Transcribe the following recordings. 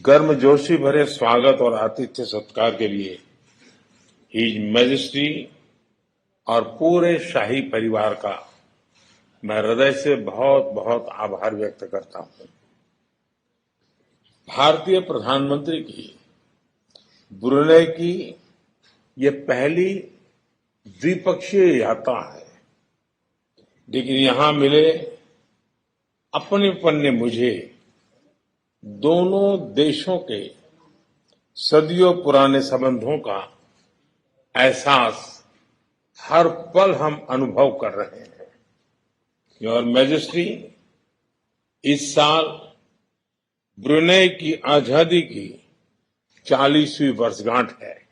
गर्मजोशी भरे स्वागत और आतिथ्य सत्कार के लिए हिज मैजेस्टी और पूरे शाही परिवार का मैं हृदय से बहुत बहुत आभार व्यक्त करता हूं। भारतीय प्रधानमंत्री की ब्रुनेई की ये पहली द्विपक्षीय यात्रा है, लेकिन यहां मिले अपनेपन ने मुझे दोनों देशों के सदियों पुराने संबंधों का एहसास हर पल हम अनुभव कर रहे हैं। योर मैजेस्टी, इस साल ब्रुनेई की आजादी की 40वीं वर्षगांठ है।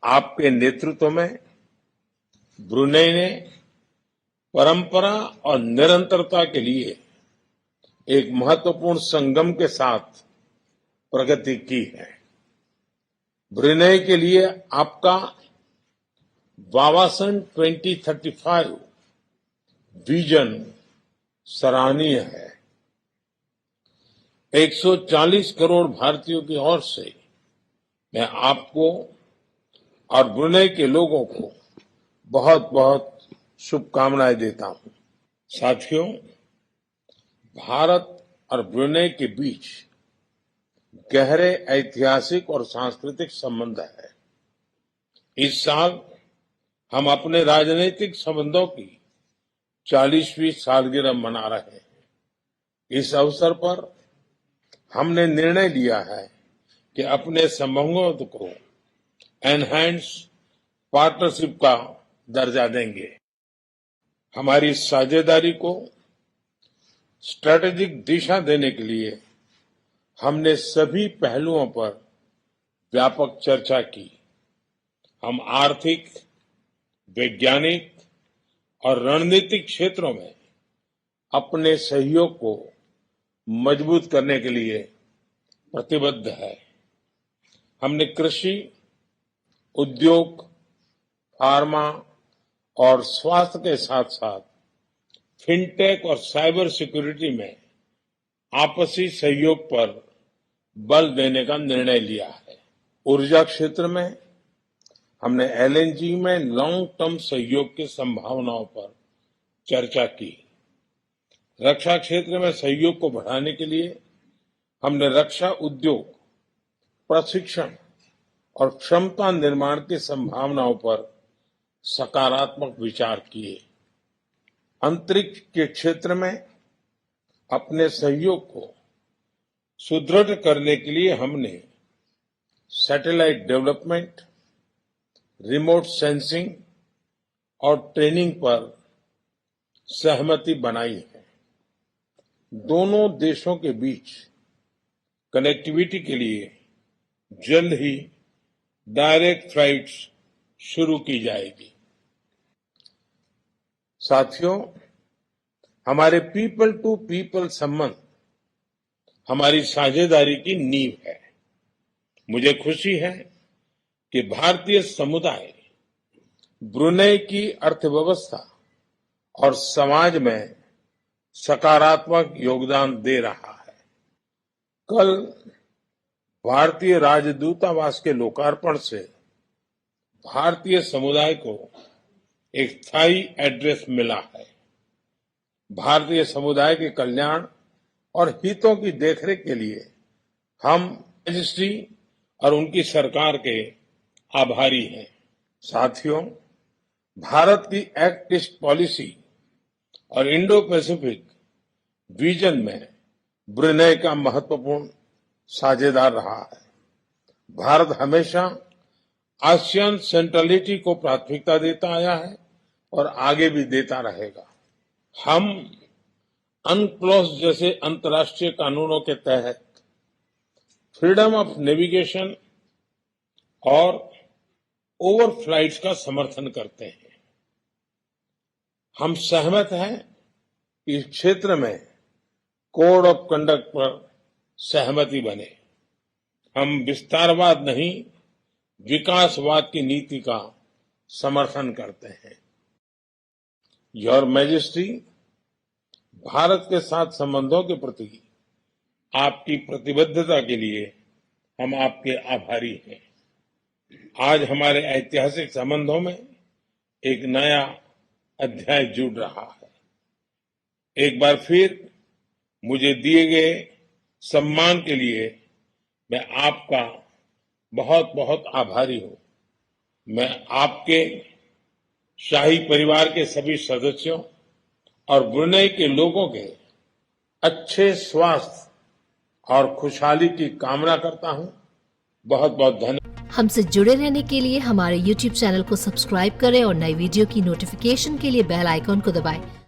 आपके नेतृत्व में ब्रुनेई ने परंपरा और निरंतरता के लिए एक महत्वपूर्ण संगम के साथ प्रगति की है। ब्रुनेई के लिए आपका वावासन 2035 विजन सराहनीय है। 140 करोड़ भारतीयों की ओर से मैं आपको और ब्रुनेई के लोगों को बहुत बहुत शुभकामनाएं देता हूं। साथियों, भारत और ब्रुनेई के बीच गहरे ऐतिहासिक और सांस्कृतिक संबंध है। इस साल हम अपने राजनीतिक संबंधों की 40वीं सालगिरह मना रहे हैं। इस अवसर पर हमने निर्णय लिया है कि अपने संबंधों को एनहांस पार्टनरशिप का दर्जा देंगे। हमारी साझेदारी को स्ट्रेटेजिक दिशा देने के लिए हमने सभी पहलुओं पर व्यापक चर्चा की। हम आर्थिक, वैज्ञानिक और रणनीतिक क्षेत्रों में अपने सहयोग को मजबूत करने के लिए प्रतिबद्ध है। हमने कृषि, उद्योग, फार्मा और स्वास्थ्य के साथ साथ फिनटेक और साइबर सिक्योरिटी में आपसी सहयोग पर बल देने का निर्णय लिया है। ऊर्जा क्षेत्र में हमने एलएनजी में लॉन्ग टर्म सहयोग की संभावनाओं पर चर्चा की। रक्षा क्षेत्र में सहयोग को बढ़ाने के लिए हमने रक्षा उद्योग, प्रशिक्षण और क्षमता निर्माण की संभावनाओं पर सकारात्मक विचार किए। अंतरिक्ष के क्षेत्र में अपने सहयोग को सुदृढ़ करने के लिए हमने सैटेलाइट डेवलपमेंट, रिमोट सेंसिंग और ट्रेनिंग पर सहमति बनाई है। दोनों देशों के बीच कनेक्टिविटी के लिए जल्द ही डायरेक्ट फ्लाइट्स शुरू की जाएगी। साथियों, हमारे पीपल टू पीपल संबंध हमारी साझेदारी की नींव है। मुझे खुशी है कि भारतीय समुदाय ब्रुनेई की अर्थव्यवस्था और समाज में सकारात्मक योगदान दे रहा है। कल भारतीय राजदूतावास के लोकार्पण से भारतीय समुदाय को एक स्थायी एड्रेस मिला है। भारतीय समुदाय के कल्याण और हितों की देखरेख के लिए हम मैजेस्टी और उनकी सरकार के आभारी हैं। साथियों, भारत की एक्ट ईस्ट पॉलिसी और इंडो पैसिफिक विजन में ब्रुनेई का महत्वपूर्ण साझेदार रहा है। भारत हमेशा आसियान सेंट्रलिटी को प्राथमिकता देता आया है और आगे भी देता रहेगा। हम अनक्लोज जैसे अंतर्राष्ट्रीय कानूनों के तहत फ्रीडम ऑफ नेविगेशन और ओवरफ्लाइट्स का समर्थन करते हैं। हम सहमत हैं कि इस क्षेत्र में कोड ऑफ कंडक्ट पर सहमति बने। हम विस्तारवाद नहीं, विकासवाद की नीति का समर्थन करते हैं। योर मैजेस्टी, भारत के साथ संबंधों के प्रति आपकी प्रतिबद्धता के लिए हम आपके आभारी हैं। आज हमारे ऐतिहासिक संबंधों में एक नया अध्याय जुड़ रहा है। एक बार फिर मुझे दिए गए सम्मान के लिए मैं आपका बहुत बहुत आभारी हूं। मैं आपके शाही परिवार के सभी सदस्यों और ब्रुनेई के लोगों के अच्छे स्वास्थ्य और खुशहाली की कामना करता हूं। बहुत बहुत धन्यवाद। हमसे जुड़े रहने के लिए हमारे YouTube चैनल को सब्सक्राइब करें और नई वीडियो की नोटिफिकेशन के लिए बेल आइकॉन को दबाएं।